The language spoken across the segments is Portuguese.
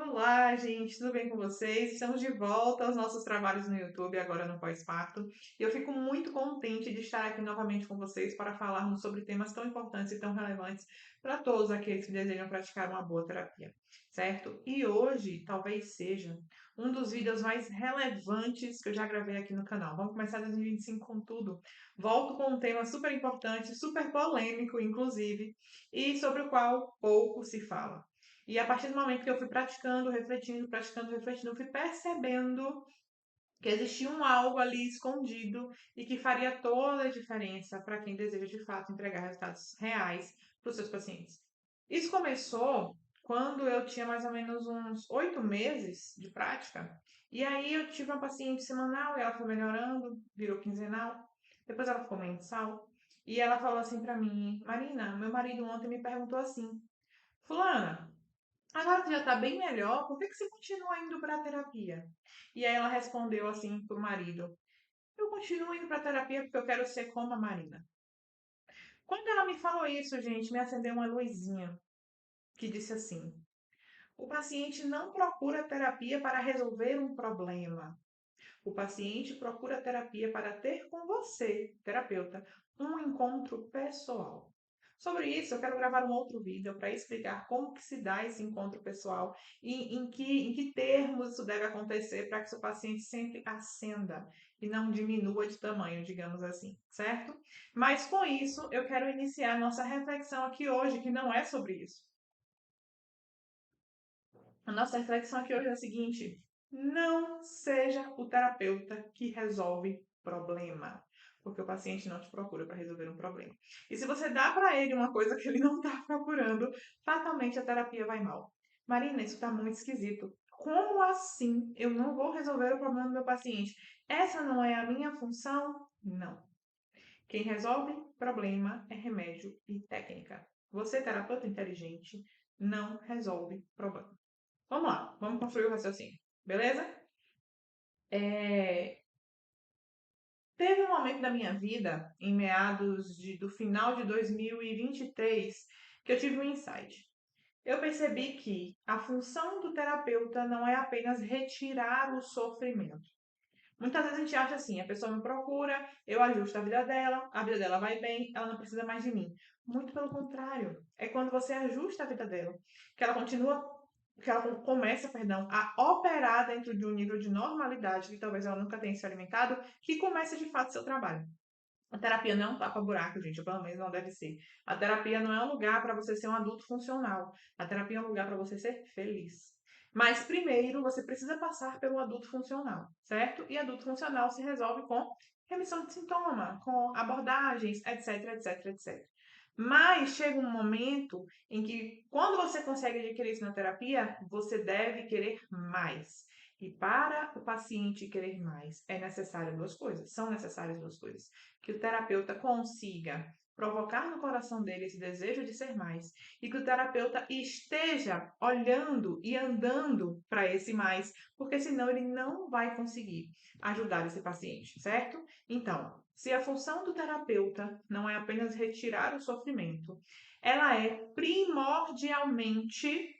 Olá, gente, tudo bem com vocês? Estamos de volta aos nossos trabalhos no YouTube, agora no pós-parto. E eu fico muito contente de estar aqui novamente com vocês para falarmos sobre temas tão importantes e tão relevantes para todos aqueles que desejam praticar uma boa terapia, certo? E hoje talvez seja um dos vídeos mais relevantes que eu já gravei aqui no canal. Vamos começar 2025 com tudo. Volto com um tema super importante, super polêmico, inclusive, e sobre o qual pouco se fala. E a partir do momento que eu fui praticando, refletindo, eu fui percebendo que existia um algo ali escondido e que faria toda a diferença para quem deseja de fato entregar resultados reais para os seus pacientes. Isso começou quando eu tinha mais ou menos uns 8 meses de prática. E aí eu tive uma paciente semanal e ela foi melhorando, virou quinzenal, depois ela ficou mensal. E ela falou assim para mim: Marina, meu marido ontem me perguntou assim, Fulana, agora que já tá bem melhor, por que que você continua indo pra terapia? E aí ela respondeu assim pro marido: Eu continuo indo pra terapia porque eu quero ser como a Marina. Quando ela me falou isso, gente, me acendeu uma luzinha que disse assim: O paciente não procura terapia para resolver um problema. O paciente procura terapia para ter com você, terapeuta, um encontro pessoal. Sobre isso, eu quero gravar um outro vídeo para explicar como que se dá esse encontro pessoal e em que termos isso deve acontecer para que seu paciente sempre ascenda e não diminua de tamanho, digamos assim, certo? Mas com isso, eu quero iniciar nossa reflexão aqui hoje, que não é sobre isso. A nossa reflexão aqui hoje é a seguinte: não seja o terapeuta que resolve problema, porque o paciente não te procura para resolver um problema. E se você dá para ele uma coisa que ele não está procurando, fatalmente a terapia vai mal. Marina, isso está muito esquisito. Como assim eu não vou resolver o problema do meu paciente? Essa não é a minha função? Não. Quem resolve problema é remédio e técnica. Você, terapeuta inteligente, não resolve problema. Vamos lá, vamos construir o raciocínio, beleza? É, Teve um momento da minha vida, em do final de 2023, que eu tive um insight. Eu percebi que a função do terapeuta não é apenas retirar o sofrimento. Muitas vezes a gente acha assim, a pessoa me procura, eu ajusto a vida dela vai bem, ela não precisa mais de mim. Muito pelo contrário, é quando você ajusta a vida dela, que ela continua, que ela começa, perdão, a operar dentro de um nível de normalidade que talvez ela nunca tenha experimentado, que começa de fato seu trabalho. A terapia não é um tapa-buraco, gente, ou pelo menos não deve ser. A terapia não é um lugar para você ser um adulto funcional. A terapia é um lugar para você ser feliz. Mas primeiro você precisa passar pelo adulto funcional, certo? E adulto funcional se resolve com remissão de sintoma, com abordagens, etc, etc, etc. Mas chega um momento em que, quando você consegue adquirir isso na terapia, você deve querer mais. E para o paciente querer mais, é necessário duas coisas, são necessárias duas coisas. Que o terapeuta consiga provocar no coração dele esse desejo de ser mais e que o terapeuta esteja olhando e andando para esse mais, porque senão ele não vai conseguir ajudar esse paciente, certo? Então, se a função do terapeuta não é apenas retirar o sofrimento, ela é primordialmente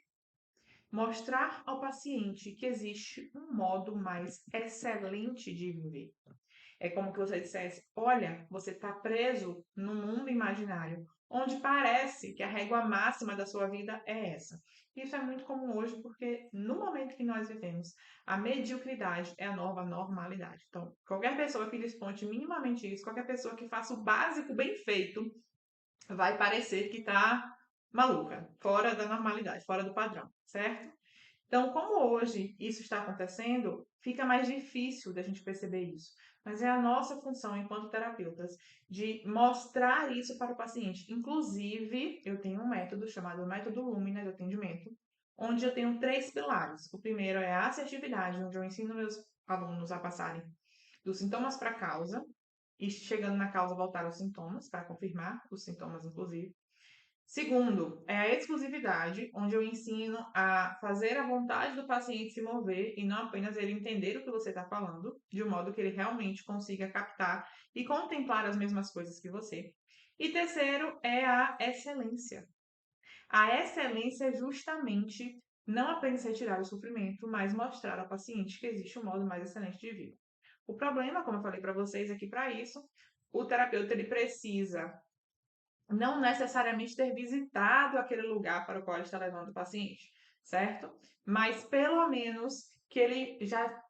mostrar ao paciente que existe um modo mais excelente de viver. É como que você dissesse: olha, você está preso no mundo imaginário, onde parece que a régua máxima da sua vida é essa. Isso é muito comum hoje, porque no momento que nós vivemos, a mediocridade é a nova normalidade. Então, qualquer pessoa que desponte minimamente isso, qualquer pessoa que faça o básico bem feito, vai parecer que está maluca, fora da normalidade, fora do padrão, certo? Então, como hoje isso está acontecendo, fica mais difícil da gente perceber isso. Mas é a nossa função enquanto terapeutas de mostrar isso para o paciente. Inclusive, eu tenho um método chamado método Lumina de atendimento, onde eu tenho 3 pilares. O primeiro é a assertividade, onde eu ensino meus alunos a passarem dos sintomas para a causa, e chegando na causa voltar aos sintomas, para confirmar os sintomas, inclusive. Segundo, é a exclusividade, onde eu ensino a fazer a vontade do paciente se mover e não apenas ele entender o que você está falando, de um modo que ele realmente consiga captar e contemplar as mesmas coisas que você. E terceiro é a excelência. A excelência é justamente não apenas retirar o sofrimento, mas mostrar ao paciente que existe um modo mais excelente de vida. O problema, como eu falei para vocês aqui, para isso, o terapeuta ele precisa não necessariamente ter visitado aquele lugar para o qual ele está levando o paciente, certo? Mas pelo menos que ele já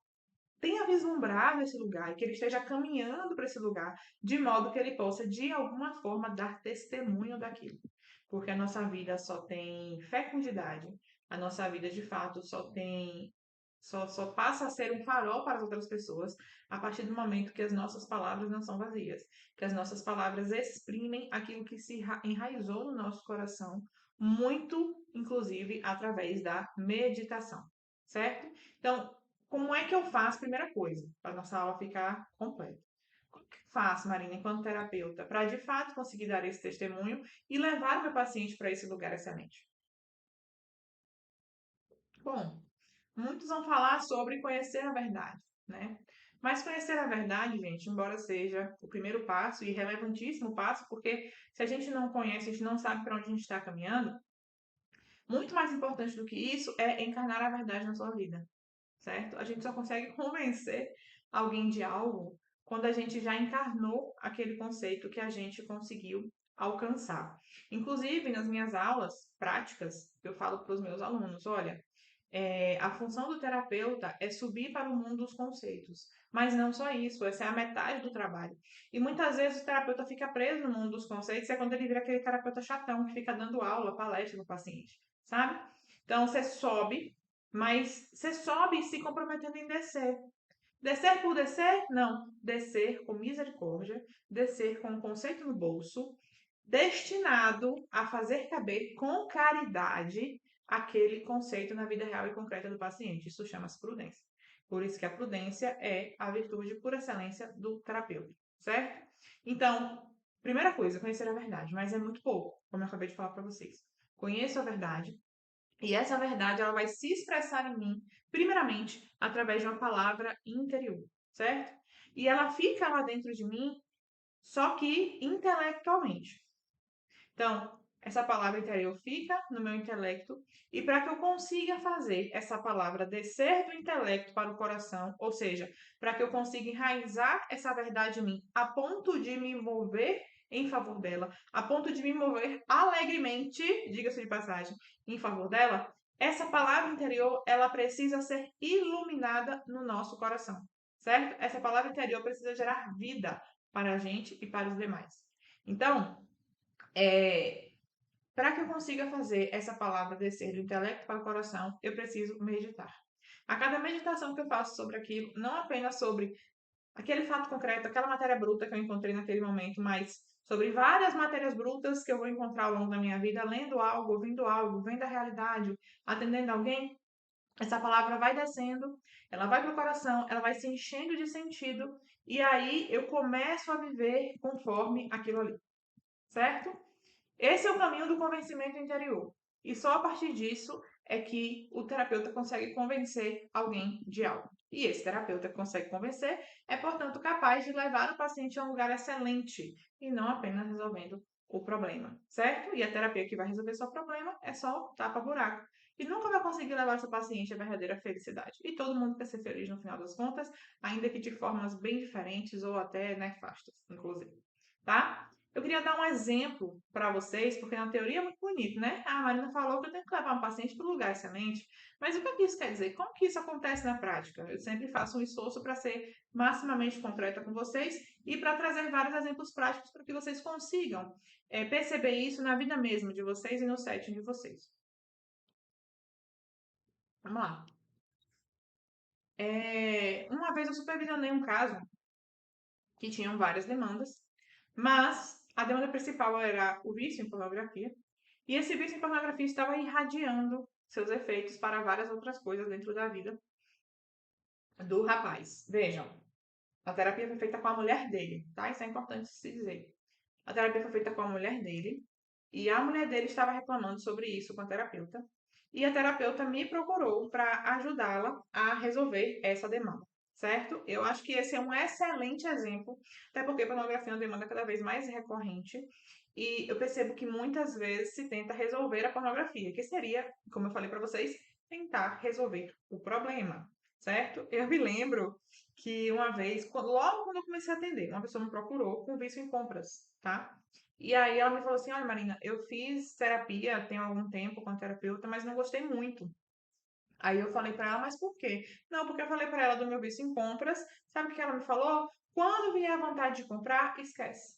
tenha vislumbrado esse lugar e que ele esteja caminhando para esse lugar, de modo que ele possa, de alguma forma, dar testemunho daquilo. Porque a nossa vida só tem fecundidade, a nossa vida, de fato, só passa a ser um farol para as outras pessoas a partir do momento que as nossas palavras não são vazias, que as nossas palavras exprimem aquilo que se enraizou no nosso coração, muito, inclusive, através da meditação, certo? Então, como é que eu faço? Primeira coisa, para nossa aula ficar completa. Como que eu faço, Marina, enquanto terapeuta, para de fato conseguir dar esse testemunho e levar o meu paciente para esse lugar excelente? Bom, muitos vão falar sobre conhecer a verdade, né? Mas conhecer a verdade, gente, embora seja o primeiro passo e relevantíssimo passo, porque se a gente não conhece, a gente não sabe para onde a gente está caminhando, muito mais importante do que isso é encarnar a verdade na sua vida, certo? A gente só consegue convencer alguém de algo quando a gente já encarnou aquele conceito que a gente conseguiu alcançar. Inclusive, nas minhas aulas práticas, eu falo para os meus alunos: olha, a função do terapeuta é subir para o mundo dos conceitos. Mas não só isso, essa é a metade do trabalho. E muitas vezes o terapeuta fica preso no mundo dos conceitos, é quando ele vira aquele terapeuta chatão que fica dando aula, palestra no paciente, sabe? Então você sobe, mas você sobe se comprometendo em descer. Descer por descer? Não. Descer com misericórdia, descer com o conceito no bolso, destinado a fazer caber com caridade aquele conceito na vida real e concreta do paciente. Isso chama-se prudência. Por isso que a prudência é a virtude por excelência do terapeuta, certo? Então, primeira coisa, conhecer a verdade, mas é muito pouco, como eu acabei de falar para vocês. Conheço a verdade, e essa verdade ela vai se expressar em mim, primeiramente, através de uma palavra interior, certo? E ela fica lá dentro de mim, só que intelectualmente. Então, essa palavra interior fica no meu intelecto, e para que eu consiga fazer essa palavra descer do intelecto para o coração, ou seja, para que eu consiga enraizar essa verdade em mim, a ponto de me mover em favor dela, a ponto de me mover alegremente, diga-se de passagem, em favor dela, essa palavra interior, ela precisa ser iluminada no nosso coração, certo? Essa palavra interior precisa gerar vida para a gente e para os demais. Então, para que eu consiga fazer essa palavra descer do intelecto para o coração, eu preciso meditar. A cada meditação que eu faço sobre aquilo, não apenas sobre aquele fato concreto, aquela matéria bruta que eu encontrei naquele momento, mas sobre várias matérias brutas que eu vou encontrar ao longo da minha vida, lendo algo, ouvindo algo, vendo a realidade, atendendo alguém, essa palavra vai descendo, ela vai para o coração, ela vai se enchendo de sentido, e aí eu começo a viver conforme aquilo ali, certo? Esse é o caminho do convencimento interior. E só a partir disso é que o terapeuta consegue convencer alguém de algo. E esse terapeuta que consegue convencer é, portanto, capaz de levar o paciente a um lugar excelente e não apenas resolvendo o problema, certo? E a terapia que vai resolver seu problema é só tapa-buraco. E nunca vai conseguir levar seu paciente à verdadeira felicidade. E todo mundo quer ser feliz no final das contas, ainda que de formas bem diferentes ou até nefastas, inclusive. Tá? Eu queria dar um exemplo para vocês, porque na teoria é muito bonito, né? A Marina falou que eu tenho que levar um paciente para um lugar excelente, mas o que é que isso quer dizer? Como que isso acontece na prática? Eu sempre faço um esforço para ser maximamente concreta com vocês e para trazer vários exemplos práticos para que vocês consigam perceber isso na vida mesmo de vocês e no setting de vocês. Vamos lá. Uma vez eu supervisionei um caso que tinham várias demandas, mas a demanda principal era o vício em pornografia. E esse vício em pornografia estava irradiando seus efeitos para várias outras coisas dentro da vida do rapaz. Vejam, a terapia foi feita com a mulher dele, tá? Isso é importante se dizer. A terapia foi feita com a mulher dele e a mulher dele estava reclamando sobre isso com a terapeuta. E a terapeuta me procurou para ajudá-la a resolver essa demanda, certo? Eu acho que esse é um excelente exemplo, até porque a pornografia é uma demanda cada vez mais recorrente. E eu percebo que muitas vezes se tenta resolver a pornografia, que seria, como eu falei para vocês, tentar resolver o problema, certo? Eu me lembro que uma vez, logo quando eu comecei a atender, uma pessoa me procurou com vício em compras, tá? E aí ela me falou assim: olha, Marina, eu fiz terapia tem algum tempo com a terapeuta, mas não gostei muito. Aí eu falei pra ela, mas por quê? Não, porque eu falei pra ela do meu vício em compras. Sabe o que ela me falou? Quando vier a vontade de comprar, esquece.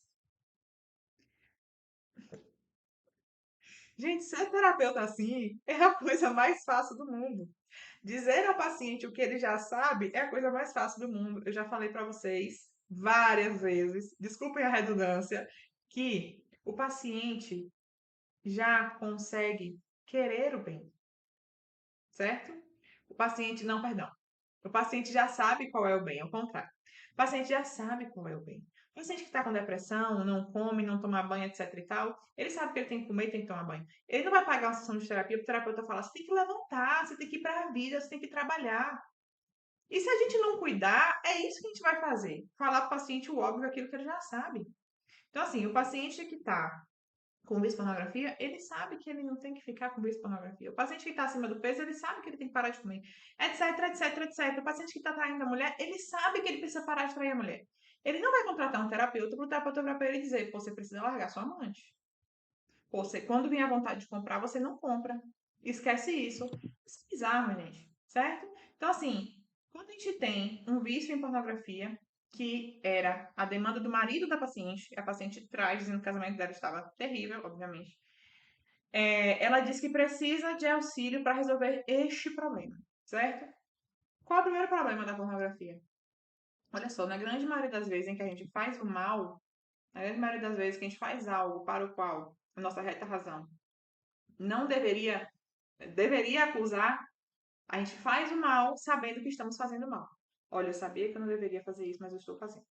Gente, ser terapeuta assim é a coisa mais fácil do mundo. Dizer ao paciente o que ele já sabe é a coisa mais fácil do mundo. Eu já falei para vocês várias vezes, desculpem a redundância, que o paciente já consegue querer o bem, certo? O paciente, não, perdão. O paciente já sabe qual é o bem, ao contrário. O paciente já sabe qual é o bem. O paciente que está com depressão, não come, não toma banho, etc e tal, ele sabe que ele tem que comer e tem que tomar banho. Ele não vai pagar uma sessão de terapia para o terapeuta falar, você tem que levantar, você tem que ir para a vida, você tem que trabalhar. E se a gente não cuidar, é isso que a gente vai fazer. Falar para o paciente o óbvio, aquilo que ele já sabe. Então, assim, o paciente que está com vício em pornografia, ele sabe que ele não tem que ficar com vício em pornografia. O paciente que está acima do peso, ele sabe que ele tem que parar de comer, etc, etc, etc. O paciente que está traindo a mulher, ele sabe que ele precisa parar de trair a mulher. Ele não vai contratar um terapeuta para o terapeuta virar para ele dizer, pô, você precisa largar sua amante. Pô, você, quando vem a vontade de comprar, você não compra. Esquece isso. Isso é bizarro, gente. Certo? Então, assim, quando a gente tem um vício em pornografia, que era a demanda do marido da paciente, a paciente traz dizendo que o casamento dela estava terrível, obviamente. Ela diz que precisa de auxílio para resolver este problema, certo? Qual é o primeiro problema da pornografia? Olha só, na grande maioria das vezes em que a gente faz o mal, na grande maioria das vezes que a gente faz algo para o qual a nossa reta razão não deveria acusar, a gente faz o mal sabendo que estamos fazendo mal. Olha, eu sabia que eu não deveria fazer isso, mas eu estou fazendo.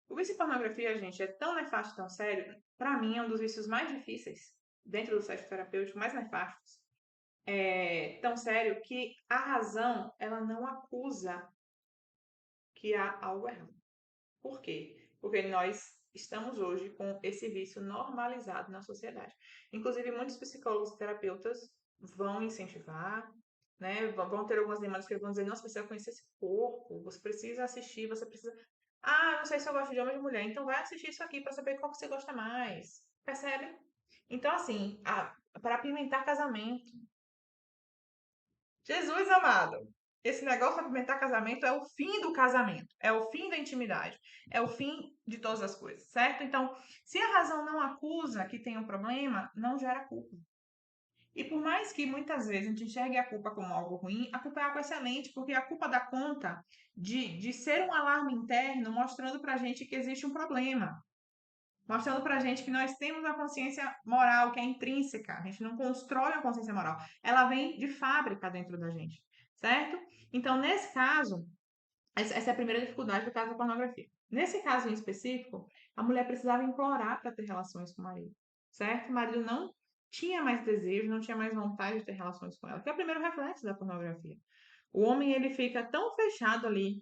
O vício em pornografia, gente, é tão nefasto, tão sério. Para mim, é um dos vícios mais difíceis dentro do sexo terapêutico, mais nefastos. Tão sério que a razão, ela não acusa que há algo errado. Por quê? Porque nós estamos hoje com esse vício normalizado na sociedade. Inclusive, muitos psicólogos e terapeutas vão incentivar, né? Vão ter algumas demandas que vão dizer, não, você precisa conhecer esse corpo, você precisa assistir, você precisa... Ah, eu não sei se eu gosto de homem ou de mulher, então vai assistir isso aqui para saber qual que você gosta mais. Percebe? Então, assim, para apimentar casamento, Jesus amado, esse negócio de apimentar casamento é o fim do casamento, é o fim da intimidade, é o fim de todas as coisas, certo? Então, se a razão não acusa que tem um problema, não gera culpa. E por mais que muitas vezes a gente enxergue a culpa como algo ruim, a culpa é algo excelente, porque a culpa dá conta de ser um alarme interno mostrando pra gente que existe um problema. Mostrando pra gente que nós temos uma consciência moral que é intrínseca. A gente não constrói uma consciência moral. Ela vem de fábrica dentro da gente, certo? Então, nesse caso, essa é a primeira dificuldade do caso da pornografia. Nesse caso em específico, a mulher precisava implorar para ter relações com o marido, certo? O marido não tinha mais desejo, não tinha mais vontade de ter relações com ela, que é o primeiro reflexo da pornografia. O homem, ele fica tão fechado ali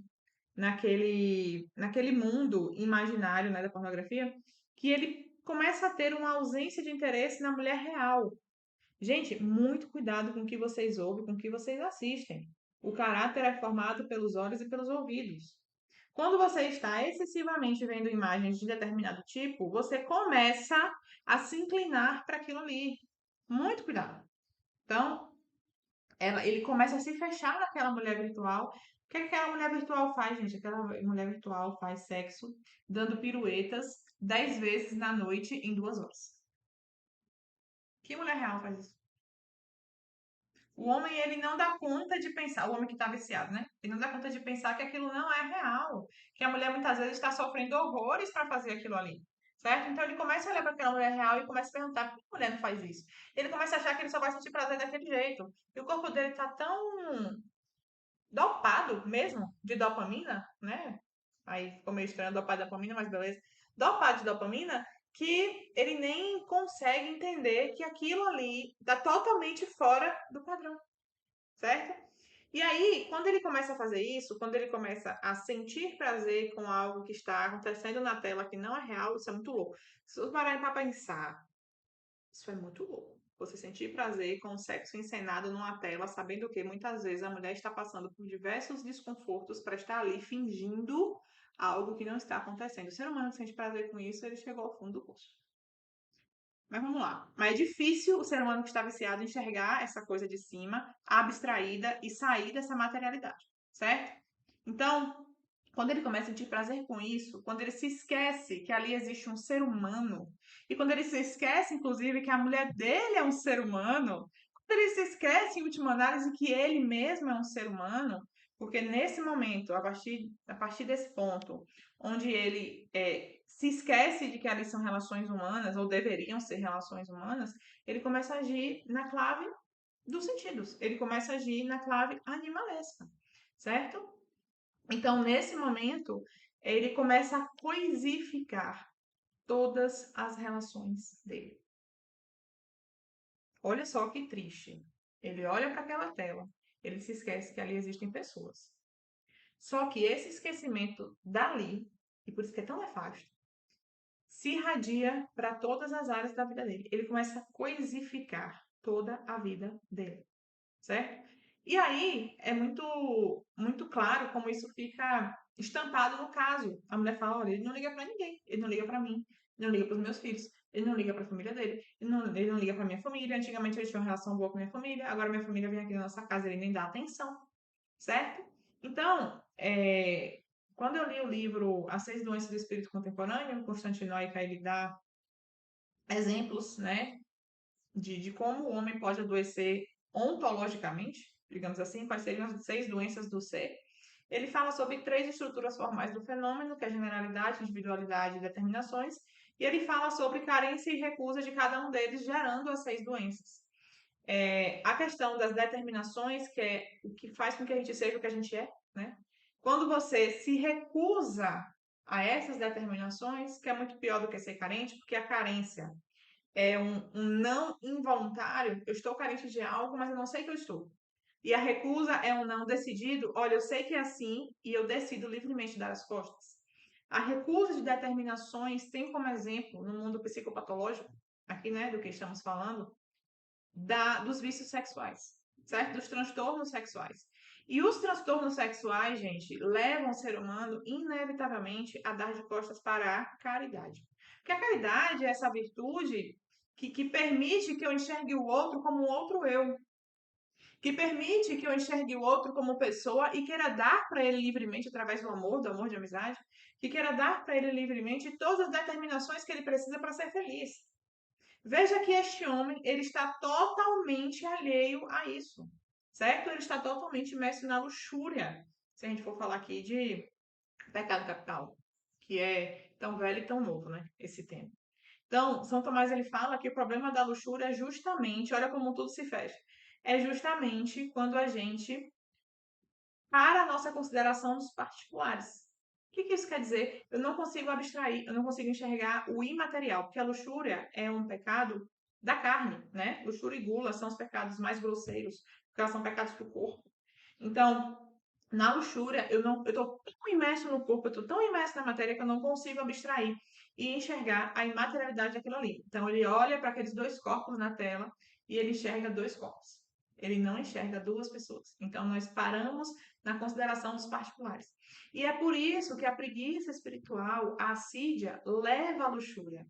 naquele mundo imaginário, né, da pornografia, que ele começa a ter uma ausência de interesse na mulher real. Gente, muito cuidado com o que vocês ouvem, com o que vocês assistem. O caráter é formado pelos olhos e pelos ouvidos. Quando você está excessivamente vendo imagens de determinado tipo, você começa a se inclinar para aquilo ali. Muito cuidado. Então, ele começa a se fechar naquela mulher virtual. O que aquela mulher virtual faz, gente? Aquela mulher virtual faz sexo dando piruetas 10 vezes na noite em 2 horas. Que mulher real faz isso? O homem, ele não dá conta de pensar, o homem que está viciado, né? Ele não dá conta de pensar que aquilo não é real. Que a mulher muitas vezes está sofrendo horrores para fazer aquilo ali. Certo? Então ele começa a olhar para aquela mulher real e começa a perguntar por que a mulher não faz isso. Ele começa a achar que ele só vai sentir prazer daquele jeito. E o corpo dele está tão dopado mesmo de dopamina, né? Aí ficou meio estranho dopado de dopamina, mas beleza. Dopado de dopamina, que ele nem consegue entender que aquilo ali está totalmente fora do padrão, certo? E aí, quando ele começa a fazer isso, quando ele começa a sentir prazer com algo que está acontecendo na tela que não é real, isso é muito louco. Se você parar para pensar, isso é muito louco. Você sentir prazer com o sexo encenado numa tela, sabendo que muitas vezes a mulher está passando por diversos desconfortos para estar ali fingindo algo que não está acontecendo. O ser humano que sente prazer com isso, ele chegou ao fundo do poço. Mas vamos lá. Mas é difícil o ser humano que está viciado enxergar essa coisa de cima, abstraída e sair dessa materialidade, certo? Então, quando ele começa a sentir prazer com isso, quando ele se esquece que ali existe um ser humano, e quando ele se esquece, inclusive, que a mulher dele é um ser humano, quando ele se esquece, em última análise, que ele mesmo é um ser humano, porque nesse momento, a partir desse ponto, onde ele se esquece de que ali são relações humanas, ou deveriam ser relações humanas, ele começa a agir na clave dos sentidos, ele começa a agir na clave animalesca, certo? Então, nesse momento, ele começa a coisificar todas as relações dele. Olha só que triste. Ele olha para aquela tela, ele se esquece que ali existem pessoas. Só que esse esquecimento dali, e por isso que é tão nefasto, se irradia para todas as áreas da vida dele. Ele começa a coisificar toda a vida dele, certo? E aí é muito claro como isso fica estampado no caso. A mulher fala: olha, ele não liga para ninguém, ele não liga para mim, ele não liga para os meus filhos, ele não liga para a família dele, ele não liga para minha família. Antigamente ele tinha uma relação boa com minha família, agora minha família vem aqui na nossa casa, ele nem dá atenção, certo? Então, quando eu li o livro As Seis Doenças do Espírito Contemporâneo, Constantino Noika, ele dá exemplos, né, de como o homem pode adoecer ontologicamente, digamos assim, quais seriam as seis doenças do ser. Ele fala sobre três estruturas formais do fenômeno, que é generalidade, individualidade e determinações, e ele fala sobre carência e recusa de cada um deles, gerando as seis doenças. A questão das determinações, que é o que faz com que a gente seja o que a gente é, né? Quando você se recusa a essas determinações, que é muito pior do que ser carente, porque a carência é um não involuntário, eu estou carente de algo, mas eu não sei que eu estou. E a recusa é um não decidido, olha, eu sei que é assim e eu decido livremente dar as costas. A recusa de determinações tem como exemplo, no mundo psicopatológico, aqui, né, do que estamos falando, dos vícios sexuais, certo? Dos transtornos sexuais. E os transtornos sexuais, gente, levam o ser humano, inevitavelmente, a dar de costas para a caridade. Porque a caridade é essa virtude que permite que eu enxergue o outro como um outro eu, que permite que eu enxergue o outro como pessoa e queira dar para ele livremente, através do amor de amizade, que queira dar para ele livremente todas as determinações que ele precisa para ser feliz. Veja que este homem, ele está totalmente alheio a isso, certo? Ele está totalmente imerso na luxúria, se a gente for falar aqui de pecado capital, que é tão velho e tão novo, né? Esse tema. Então, São Tomás ele fala que o problema da luxúria é justamente, olha como tudo se fecha, é justamente quando a gente para a nossa consideração dos particulares. O que isso quer dizer? Eu não consigo abstrair, eu não consigo enxergar o imaterial, porque a luxúria é um pecado da carne, né? Luxúria e gula são os pecados mais grosseiros, porque elas são pecados do corpo. Então, na luxúria, eu estou tão imerso no corpo, eu estou tão imerso na matéria que eu não consigo abstrair e enxergar a imaterialidade daquilo ali. Então, ele olha para aqueles dois corpos na tela e ele enxerga dois corpos. Ele não enxerga duas pessoas. Então, nós paramos na consideração dos particulares. E é por isso que a preguiça espiritual, a assídia, leva à luxúria.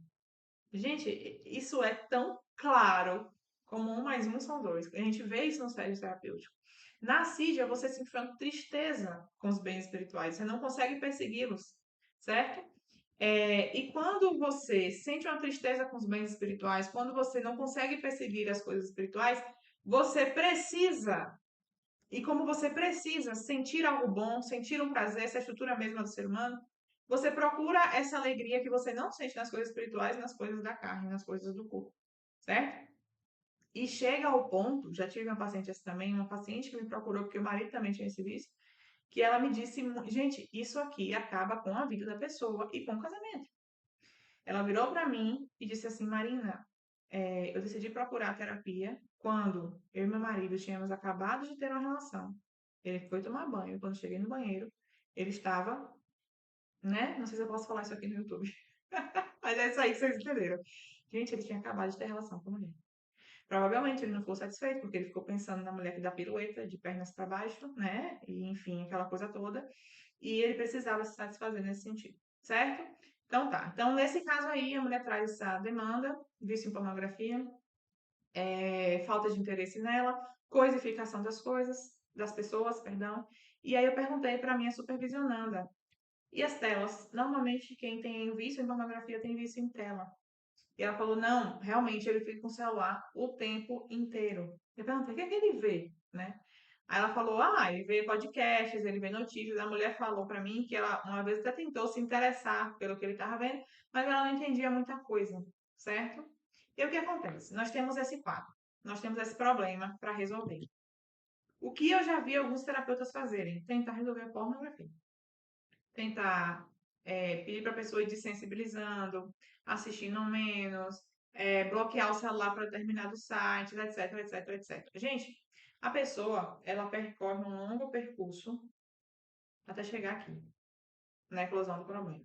Gente, isso é tão claro como um mais um são dois. A gente vê isso no sério terapêutico. Na assídia, você se enfrenta tristeza com os bens espirituais. Você não consegue persegui-los, certo? E quando você sente uma tristeza com os bens espirituais, quando você não consegue perseguir as coisas espirituais, você precisa, e como você precisa sentir algo bom, sentir um prazer, essa estrutura mesma do ser humano, você procura essa alegria que você não sente nas coisas espirituais, nas coisas da carne, nas coisas do corpo, certo? E chega ao ponto, já tive uma paciente assim também, uma paciente que me procurou porque o marido também tinha esse vício, que ela me disse, gente, isso aqui acaba com a vida da pessoa e com o casamento. Ela virou para mim e disse assim, Marina, eu decidi procurar terapia quando eu e meu marido tínhamos acabado de ter uma relação. Ele foi tomar banho. Quando cheguei no banheiro, ele estava, né? Não sei se eu posso falar isso aqui no YouTube. Mas é isso aí que vocês entenderam. Gente, ele tinha acabado de ter relação com a mulher. Provavelmente ele não ficou satisfeito, porque ele ficou pensando na mulher que dá pirueta de pernas para baixo, né? E enfim, aquela coisa toda. E ele precisava se satisfazer nesse sentido, certo? Então tá. Então, nesse caso aí, a mulher traz essa demanda, vício em pornografia, falta de interesse nela, coisificação das coisas, das pessoas, perdão. E aí eu perguntei para minha supervisionanda, e as telas? Normalmente quem tem vício em pornografia tem vício em tela. E ela falou, não, realmente ele fica com o celular o tempo inteiro. Eu perguntei, o que é que ele vê, né? Aí ela falou, ele vê podcasts, ele vê notícias. A mulher falou pra mim que ela uma vez até tentou se interessar pelo que ele estava vendo, mas ela não entendia muita coisa, certo? E o que acontece? Nós temos esse quadro, nós temos esse problema para resolver. O que eu já vi alguns terapeutas fazerem? Tentar resolver a pornografia. Tentar pedir para a pessoa ir desensibilizando, assistindo menos, bloquear o celular para determinados sites, etc, etc, etc. Gente, a pessoa, ela percorre um longo percurso até chegar aqui, na eclosão do problema,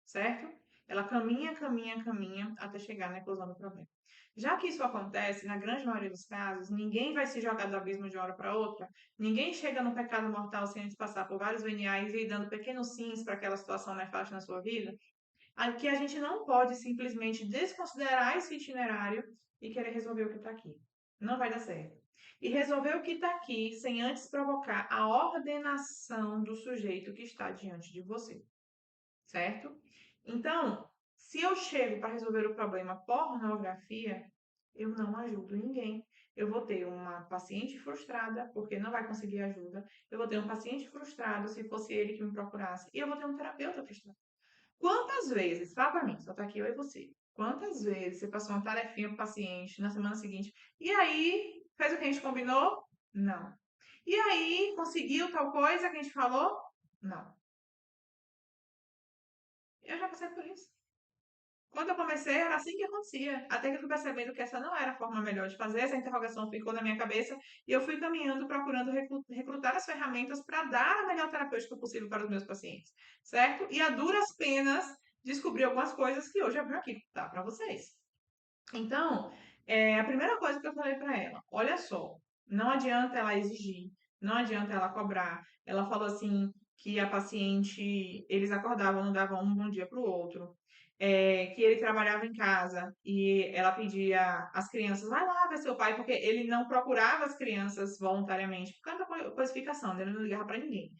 certo? Ela caminha, caminha, caminha até chegar na eclosão do problema. Já que isso acontece, na grande maioria dos casos, ninguém vai se jogar do abismo de uma hora para outra, ninguém chega no pecado mortal sem antes passar por vários VNAs e ir dando pequenos sims para aquela situação nefasta na sua vida, que a gente não pode simplesmente desconsiderar esse itinerário e querer resolver o que está aqui. Não vai dar certo. E resolver o que está aqui sem antes provocar a ordenação do sujeito que está diante de você, certo? Então, se eu chego para resolver o problema pornografia, eu não ajudo ninguém. Eu vou ter uma paciente frustrada, porque não vai conseguir ajuda. Eu vou ter um paciente frustrado, se fosse ele que me procurasse. E eu vou ter um terapeuta frustrado. Quantas vezes, fala pra mim, só tá aqui eu e você. Quantas vezes você passou uma tarefinha pro paciente na semana seguinte, e aí, fez o que a gente combinou? Não. E aí, conseguiu tal coisa que a gente falou? Não. Eu já passei por isso. Quando eu comecei, era assim que acontecia. Até que eu fui percebendo que essa não era a forma melhor de fazer, essa interrogação ficou na minha cabeça e eu fui caminhando, procurando recrutar as ferramentas para dar a melhor terapêutica possível para os meus pacientes, certo? E a duras penas descobri algumas coisas que hoje eu abro aqui, tá? Para vocês. Então, a primeira coisa que eu falei para ela, olha só, não adianta ela exigir, não adianta ela cobrar. Ela falou assim que a paciente, eles acordavam, não davam um bom dia para o outro, que ele trabalhava em casa e ela pedia às crianças, vai lá ver seu pai, porque ele não procurava as crianças voluntariamente, por causa da codificação, né? Ele não ligava para ninguém.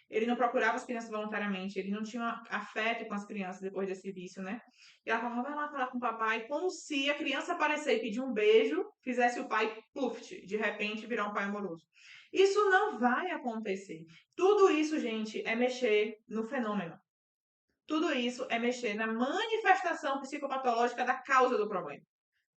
Ele não procurava as crianças voluntariamente, ele não tinha afeto com as crianças depois desse vício, né? E ela falava, vai lá falar com o papai, como se a criança aparecer e pedir um beijo, fizesse o pai, pluft, de repente virar um pai amoroso. Isso não vai acontecer. Tudo isso, gente, é mexer no fenômeno. Tudo isso é mexer na manifestação psicopatológica da causa do problema,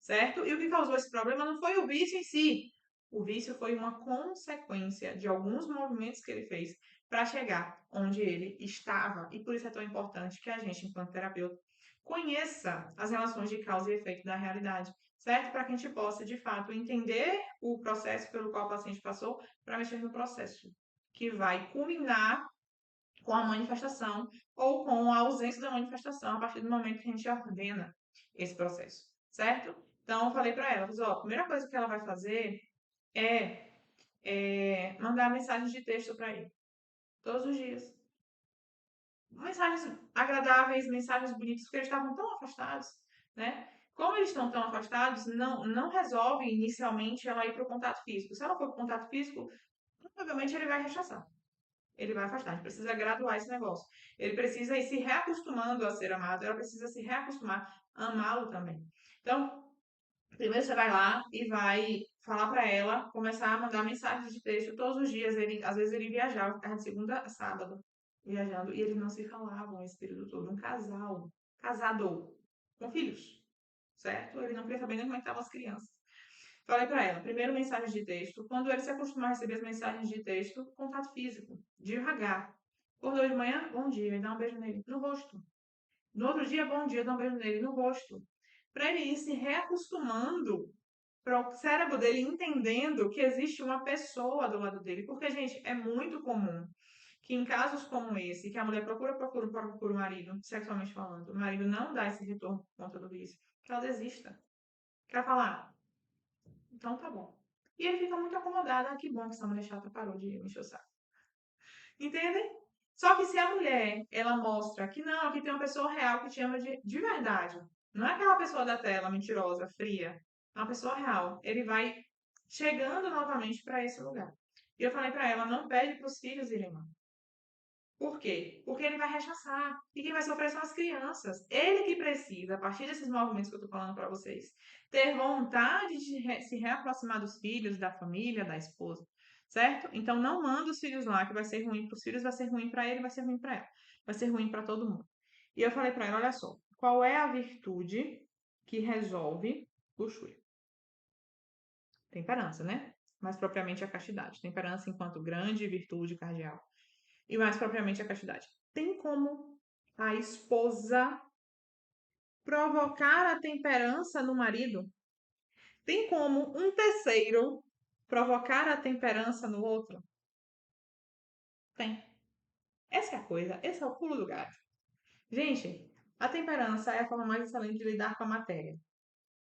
certo? E o que causou esse problema não foi o vício em si. O vício foi uma consequência de alguns movimentos que ele fez para chegar onde ele estava. E por isso é tão importante que a gente, enquanto terapeuta, conheça as relações de causa e efeito da realidade, certo? Para que a gente possa, de fato, entender o processo pelo qual o paciente passou para mexer no processo, que vai culminar com a manifestação ou com a ausência da manifestação a partir do momento que a gente ordena esse processo, certo? Então, eu falei para ela, ó, a primeira coisa que ela vai fazer mandar mensagens de texto para ele, todos os dias. Mensagens agradáveis, mensagens bonitas, porque eles estavam tão afastados, né? Como eles estão tão afastados, não resolve inicialmente ela ir para o contato físico. Se ela for para o contato físico, provavelmente ele vai rechaçar. Ele vai afastar. A gente precisa graduar esse negócio. Ele precisa ir se reacostumando a ser amado, ela precisa se reacostumar a amá-lo também. Então, primeiro você vai lá e vai falar para ela, começar a mandar mensagens de texto todos os dias. Às vezes ele viajava, ficava de segunda a sábado viajando e eles não se falavam esse período todo. Um casal, casado, com filhos, certo? Ele não queria saber nem como é que estavam as crianças. Falei para ela, primeiro mensagem de texto. Quando ele se acostumar a receber as mensagens de texto, contato físico, devagar. Acordou de manhã, bom dia, e dá um beijo nele no rosto. No outro dia, bom dia, dá um beijo nele no rosto. Para ele ir se reacostumando, para o cérebro dele entendendo que existe uma pessoa do lado dele. Porque, gente, é muito comum que em casos como esse, que a mulher procura o marido, sexualmente falando, o marido não dá esse retorno por conta do vício, que ela desista. Que ela fala, Então tá bom. E ele fica muito acomodado. Ah, que bom que essa mulher chata parou de me encher o saco. Entendem? Só que se a mulher, ela mostra que não, que tem uma pessoa real que te ama de verdade. Não é aquela pessoa da tela, mentirosa, fria. É uma pessoa real. Ele vai chegando novamente para esse lugar. E eu falei para ela, não pede para os filhos irem lá. Por quê? Porque ele vai rechaçar. E quem vai sofrer são as crianças. Ele que precisa, a partir desses movimentos que eu estou falando para vocês, ter vontade de se reaproximar dos filhos, da família, da esposa. Certo? Então não manda os filhos lá, que vai ser ruim para os filhos, vai ser ruim para ele, vai ser ruim para ela. Vai ser ruim para todo mundo. E eu falei para ela, olha só, qual é a virtude que resolve luxúria? Temperança, né? Mais propriamente a castidade. Temperança enquanto grande virtude cardial e mais propriamente a castidade. Tem como a esposa provocar a temperança no marido? Tem como um terceiro provocar a temperança no outro? Tem. Essa é a coisa, esse é o pulo do gato. Gente, a temperança é a forma mais excelente de lidar com a matéria,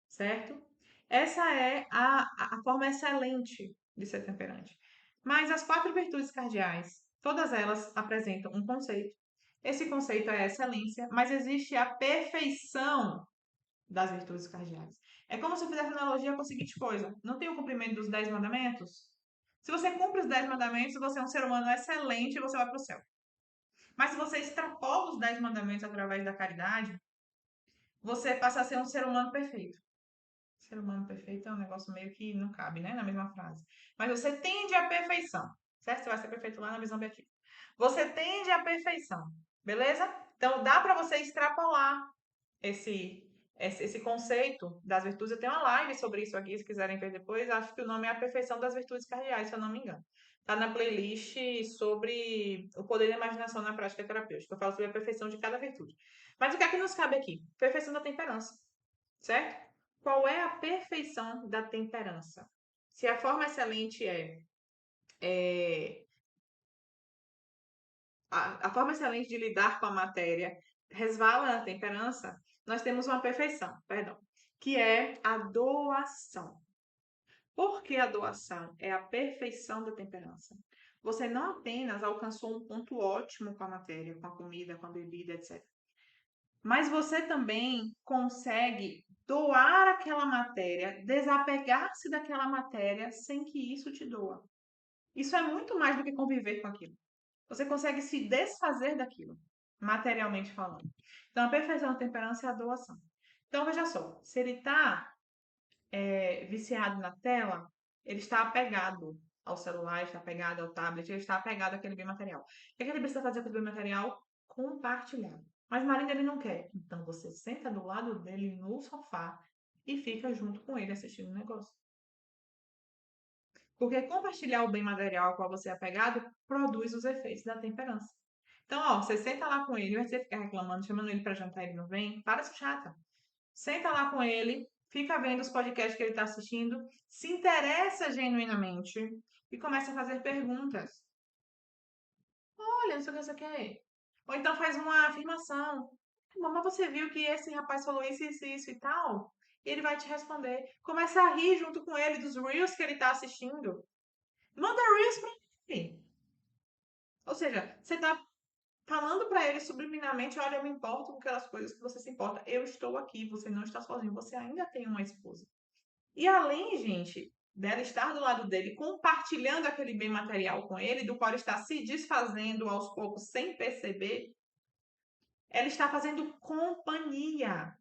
certo? Essa é a forma excelente de ser temperante. Mas as quatro virtudes cardeais, todas elas apresentam um conceito. Esse conceito é a excelência, mas existe a perfeição das virtudes cardeais. É como se eu fizesse analogia com a seguinte coisa: não tem o cumprimento dos 10 mandamentos? Se você cumpre os 10 mandamentos, você é um ser humano excelente e você vai para o céu. Mas se você extrapola os 10 mandamentos através da caridade, você passa a ser um ser humano perfeito. Ser humano perfeito é um negócio meio que não cabe, né? Na mesma frase. Mas você tende à perfeição, certo? Você vai ser perfeito lá na visão beatífica. Você tende à perfeição, beleza? Então dá para você extrapolar esse conceito das virtudes. Eu tenho uma live sobre isso aqui, se quiserem ver depois. Acho que o nome é A Perfeição das Virtudes Cardeais, se eu não me engano. Tá na playlist sobre o poder da imaginação na prática terapêutica. Eu falo sobre a perfeição de cada virtude. Mas o que é que nos cabe aqui? Perfeição da temperança, certo? Qual é a perfeição da temperança? Se a forma excelente é a forma excelente de lidar com a matéria resvala na temperança, nós temos uma perfeição, perdão, que é a doação. Por que a doação é a perfeição da temperança? Você não apenas alcançou um ponto ótimo com a matéria, com a comida, com a bebida, etc. Mas você também consegue doar aquela matéria, desapegar-se daquela matéria sem que isso te doa. Isso é muito mais do que conviver com aquilo. Você consegue se desfazer daquilo, materialmente falando. Então, a perfeição da temperança é a doação. Então, veja só, se ele está viciado na tela, ele está apegado ao celular, está apegado ao tablet, ele está apegado àquele bem material. O que é que ele precisa fazer com o bem material? Compartilhar. Mas Marina, ele não quer. Então, você senta do lado dele no sofá e fica junto com ele assistindo o negócio. Porque compartilhar o bem material ao qual você é apegado produz os efeitos da temperança. Então, ó, você senta lá com ele, vai você ficar reclamando, chamando ele para jantar e ele não vem, para de ser chata. Senta lá com ele, fica vendo os podcasts que ele está assistindo, se interessa genuinamente e começa a fazer perguntas. Olha, não sei o que você quer. Ou então faz uma afirmação. Mamãe, você viu que esse rapaz falou isso e tal? E ele vai te responder. Começa a rir junto com ele dos Reels que ele está assistindo. Manda Reels pra ele. Ou seja, você está falando para ele subliminarmente, olha, eu me importo com aquelas coisas que você se importa. Eu estou aqui, você não está sozinho, você ainda tem uma esposa. E além, gente, dela estar do lado dele, compartilhando aquele bem material com ele, do qual está se desfazendo aos poucos sem perceber, ela está fazendo companhia.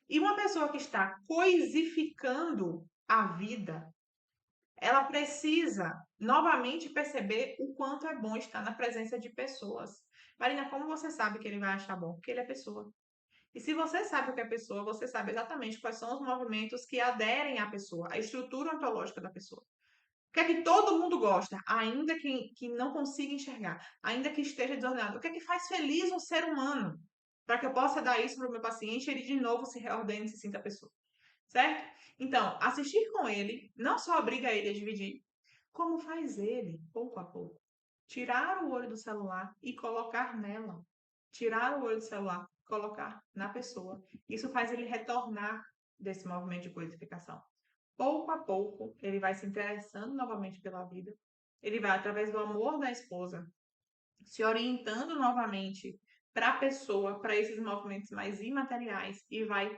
E uma pessoa que está coisificando a vida, ela precisa novamente perceber o quanto é bom estar na presença de pessoas. Marina, como você sabe que ele vai achar bom? Porque ele é pessoa. E se você sabe o que é pessoa, você sabe exatamente quais são os movimentos que aderem à pessoa, a estrutura ontológica da pessoa. O que é que todo mundo gosta, ainda que não consiga enxergar, ainda que esteja desordenado? O que é que faz feliz um ser humano? Para que eu possa dar isso para o meu paciente e ele de novo se reordene e se sinta pessoa. Certo? Então, assistir com ele não só obriga ele a dividir, como faz ele, pouco a pouco, tirar o olho do celular e colocar nela. Tirar o olho do celular, colocar na pessoa. Isso faz ele retornar desse movimento de coisificação. pouco a pouco, ele vai se interessando novamente pela vida. Ele vai, através do amor da esposa, se orientando novamente para a pessoa, para esses movimentos mais imateriais e vai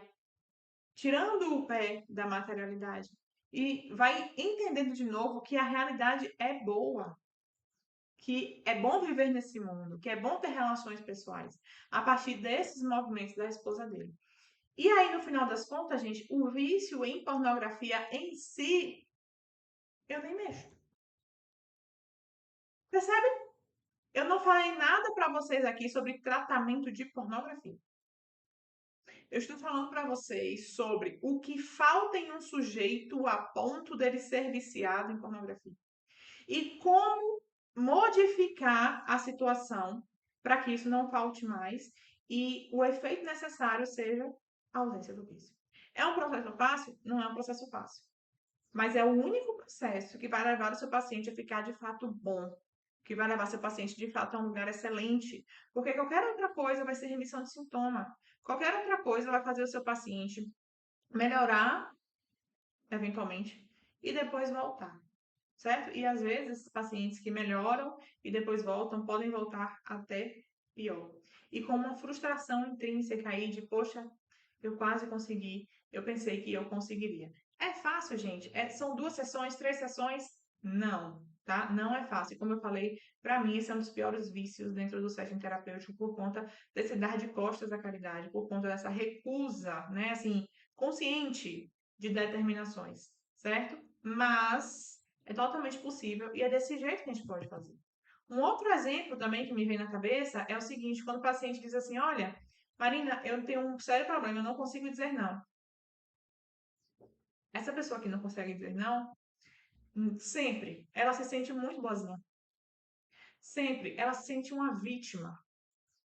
tirando o pé da materialidade e vai entendendo de novo que a realidade é boa, que é bom viver nesse mundo, que é bom ter relações pessoais, a partir desses movimentos da esposa dele. E aí, no final das contas, gente, o vício em pornografia em si, eu nem mexo. Percebe? Eu não falei nada para vocês aqui sobre tratamento de pornografia. Eu estou falando para vocês sobre o que falta em um sujeito a ponto dele ser viciado em pornografia. E como modificar a situação para que isso não falte mais e o efeito necessário seja a ausência do vício. É um processo fácil? Não é um processo fácil. Mas é o único processo que vai levar o seu paciente a ficar de fato bom, que vai levar seu paciente de fato a um lugar excelente. Porque qualquer outra coisa vai ser remissão de sintoma. Qualquer outra coisa vai fazer o seu paciente melhorar, eventualmente, e depois voltar, certo? E às vezes, pacientes que melhoram e depois voltam podem voltar até pior. E com uma frustração intrínseca aí de, poxa, eu quase consegui, eu pensei que eu conseguiria. É fácil, gente? São 2 sessões, 3 sessões? Não, tá? Não é fácil. Como eu falei, para mim esse é um dos piores vícios dentro do setting terapêutico por conta desse dar de costas à caridade, por conta dessa recusa, né, assim, consciente de determinações, certo? Mas é totalmente possível e é desse jeito que a gente pode fazer. Um outro exemplo também que me vem na cabeça é o seguinte, quando o paciente diz assim, olha, Marina, eu tenho um sério problema, eu não consigo dizer não. Essa pessoa que não consegue dizer não, sempre, ela se sente muito boazinha. Sempre, ela se sente uma vítima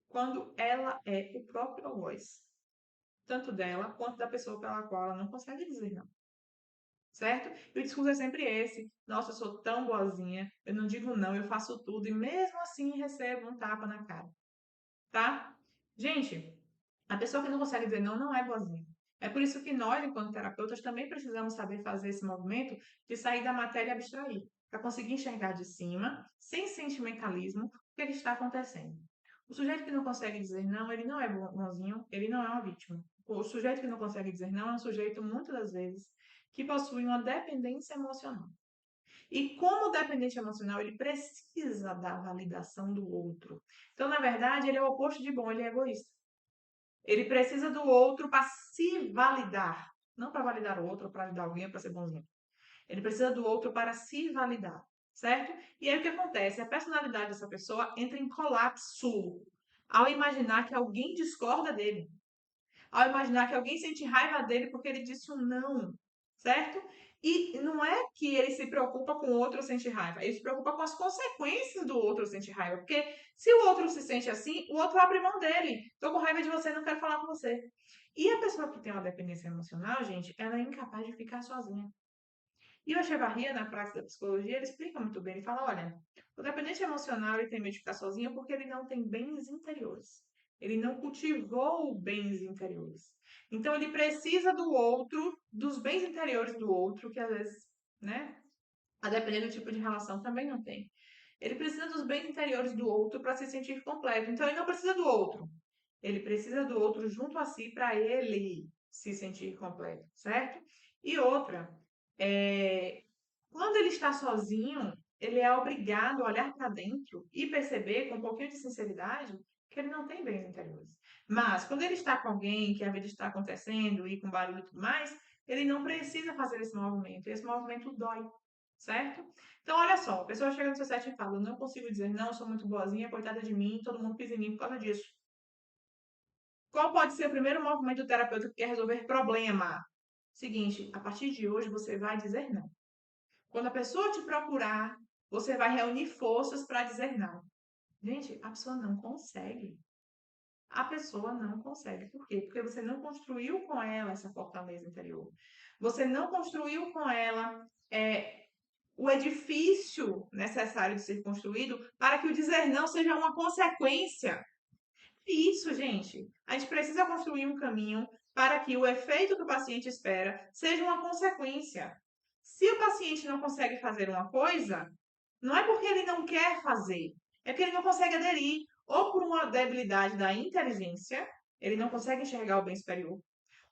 quando ela é o próprio algoz. Tanto dela quanto da pessoa pela qual ela não consegue dizer não. Certo? E o discurso é sempre esse. Nossa, eu sou tão boazinha, eu não digo não, eu faço tudo e mesmo assim recebo um tapa na cara. Tá? Gente, a pessoa que não consegue dizer não, não é boazinha. É por isso que nós, enquanto terapeutas, também precisamos saber fazer esse movimento de sair da matéria e abstrair, para conseguir enxergar de cima, sem sentimentalismo, o que está acontecendo. O sujeito que não consegue dizer não, ele não é bonzinho, ele não é uma vítima. O sujeito que não consegue dizer não é um sujeito, muitas das vezes, que possui uma dependência emocional. E como dependente emocional, ele precisa da validação do outro. Então, na verdade, ele é o oposto de bom, ele é egoísta. Ele precisa do outro para se validar, não para validar o outro, para ajudar alguém, para ser bonzinho. Ele precisa do outro para se validar, certo? E aí o que acontece? A personalidade dessa pessoa entra em colapso ao imaginar que alguém discorda dele, ao imaginar que alguém sente raiva dele porque ele disse um não, certo? E não é que ele se preocupa com o outro sentir raiva, ele se preocupa com as consequências do outro sentir raiva. Porque se o outro se sente assim, o outro abre mão dele. Tô com raiva de você, não quero falar com você. E a pessoa que tem uma dependência emocional, gente, ela é incapaz de ficar sozinha. E o Echevarria, na prática da psicologia, ele explica muito bem. Ele fala, olha, o dependente emocional ele tem medo de ficar sozinho porque ele não tem bens interiores. Ele não cultivou bens interiores. Então, ele precisa do outro, dos bens interiores do outro, que às vezes, né, a depender do tipo de relação, também não tem. Ele precisa dos bens interiores do outro para se sentir completo. Então, ele não precisa do outro. Ele precisa do outro junto a si para ele se sentir completo, certo? E outra, quando ele está sozinho, ele é obrigado a olhar para dentro e perceber com um pouquinho de sinceridade que ele não tem bens interiores. Mas quando ele está com alguém, que a vida está acontecendo e com barulho e tudo mais, ele não precisa fazer esse movimento. Esse movimento dói, certo? Então, olha só, a pessoa chega no seu set e fala: eu não consigo dizer não, sou muito boazinha, coitada de mim, todo mundo pisa em mim por causa disso. Qual pode ser o primeiro movimento do terapeuta que quer resolver problema? Seguinte, a partir de hoje você vai dizer não. Quando a pessoa te procurar, você vai reunir forças para dizer não. Gente, a pessoa não consegue. A pessoa não consegue. Por quê? Porque você não construiu com ela essa fortaleza interior. Você não construiu com ela o edifício necessário de ser construído para que o dizer não seja uma consequência. Isso, gente. A gente precisa construir um caminho para que o efeito que o paciente espera seja uma consequência. Se o paciente não consegue fazer uma coisa, não é porque ele não quer fazer, é porque ele não consegue aderir, ou por uma debilidade da inteligência, ele não consegue enxergar o bem superior,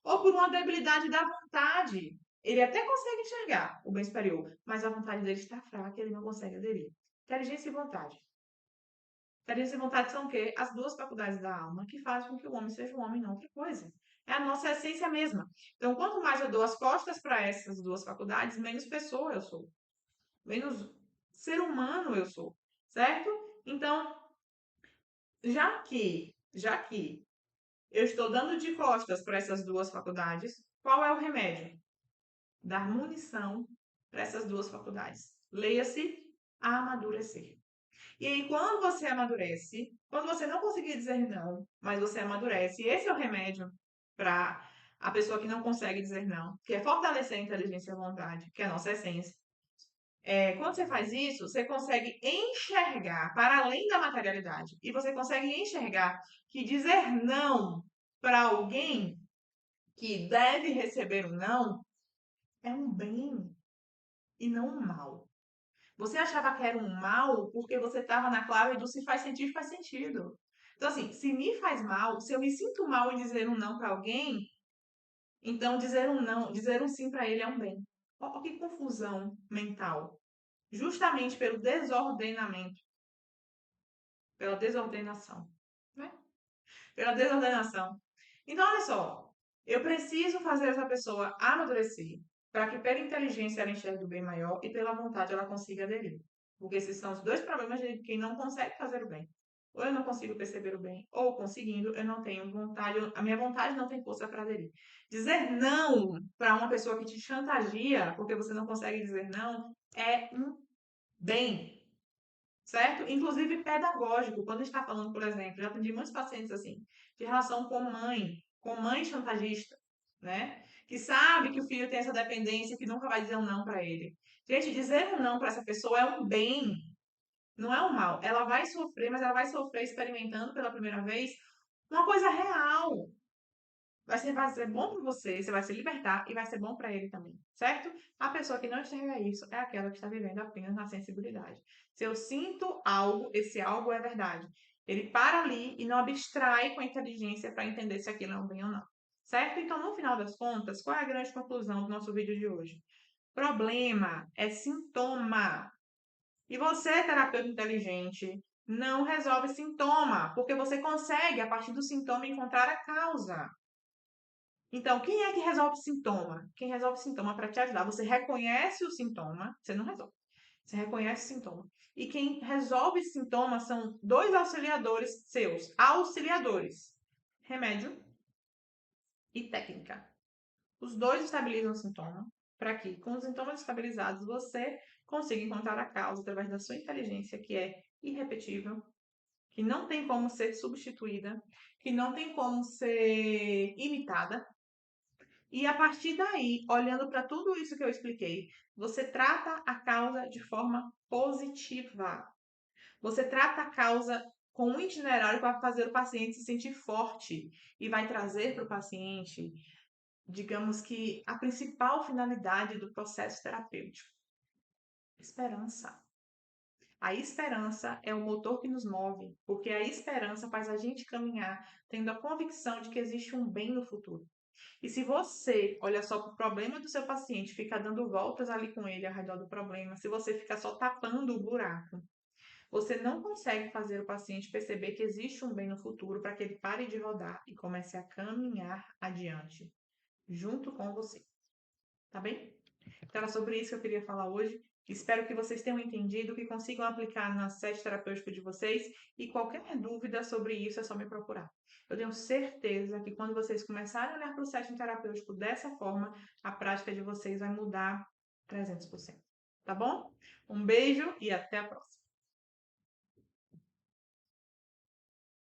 ou por uma debilidade da vontade. Ele até consegue enxergar o bem superior, mas a vontade dele está fraca e ele não consegue aderir. Inteligência e vontade. Inteligência e vontade são o quê? As duas faculdades da alma que fazem com que o homem seja um homem e não outra coisa. É a nossa essência mesma. Então, quanto mais eu dou as costas para essas duas faculdades, menos pessoa eu sou. Menos ser humano eu sou. Certo? Então, já que eu estou dando de costas para essas duas faculdades, qual é o remédio? Dar munição para essas duas faculdades. Leia-se amadurecer. E aí, quando você amadurece, quando você não conseguir dizer não, mas você amadurece, esse é o remédio para a pessoa que não consegue dizer não, que é fortalecer a inteligência e a vontade, que é a nossa essência. Quando você faz isso, você consegue enxergar para além da materialidade. E você consegue enxergar que dizer não para alguém que deve receber um não é um bem e não um mal. Você achava que era um mal porque você estava na clave do se faz sentido, faz sentido. Então, assim, se me faz mal, se eu me sinto mal em dizer um não para alguém, então dizer um não, dizer um sim para ele é um bem. Olha que confusão mental. Justamente pelo desordenamento, pela desordenação, né? Pela desordenação. Então, olha só, eu preciso fazer essa pessoa amadurecer para que pela inteligência ela enxergue o bem maior e pela vontade ela consiga aderir. Porque esses são os dois problemas de quem não consegue fazer o bem. Ou eu não consigo perceber o bem, ou conseguindo, eu não tenho vontade, a minha vontade não tem força para aderir. Dizer não para uma pessoa que te chantageia porque você não consegue dizer não é um bem, certo? Inclusive pedagógico. Quando a gente está falando, por exemplo, já atendi muitos pacientes assim, de relação com mãe chantagista, né? Que sabe que o filho tem essa dependência e que nunca vai dizer um não para ele. Gente, dizer um não para essa pessoa é um bem, não é um mal. Ela vai sofrer, mas ela vai sofrer experimentando pela primeira vez uma coisa real. Vai ser bom para você vai se libertar e vai ser bom para ele também, certo? A pessoa que não enxerga isso é aquela que está vivendo apenas na sensibilidade. Se eu sinto algo, esse algo é verdade. Ele para ali e não abstrai com a inteligência para entender se aquilo é um bem ou não, certo? Então, no final das contas, qual é a grande conclusão do nosso vídeo de hoje? Problema é sintoma. E você, terapeuta inteligente, não resolve sintoma, porque você consegue, a partir do sintoma, encontrar a causa. Então, quem é que resolve sintoma? Quem resolve sintoma para te ajudar? Você reconhece o sintoma, você não resolve. Você reconhece o sintoma. E quem resolve sintoma são dois auxiliadores seus. Auxiliadores. Remédio e técnica. Os dois estabilizam o sintoma para que, com os sintomas estabilizados, você consiga encontrar a causa através da sua inteligência, que é irrepetível, que não tem como ser substituída, que não tem como ser imitada. E a partir daí, olhando para tudo isso que eu expliquei, você trata a causa de forma positiva. Você trata a causa com um itinerário para fazer o paciente se sentir forte e vai trazer para o paciente, digamos que, a principal finalidade do processo terapêutico: esperança. A esperança é o motor que nos move, porque a esperança faz a gente caminhar tendo a convicção de que existe um bem no futuro. E se você olha só para o problema do seu paciente, fica dando voltas ali com ele ao redor do problema, se você fica só tapando o buraco, você não consegue fazer o paciente perceber que existe um bem no futuro para que ele pare de rodar e comece a caminhar adiante, junto com você. Tá bem? Então era sobre isso que eu queria falar hoje. Espero que vocês tenham entendido, que consigam aplicar na sede terapêutica de vocês. E qualquer dúvida sobre isso é só me procurar. Eu tenho certeza que quando vocês começarem a olhar para o setting terapêutico dessa forma, a prática de vocês vai mudar 300%. Tá bom? Um beijo e até a próxima.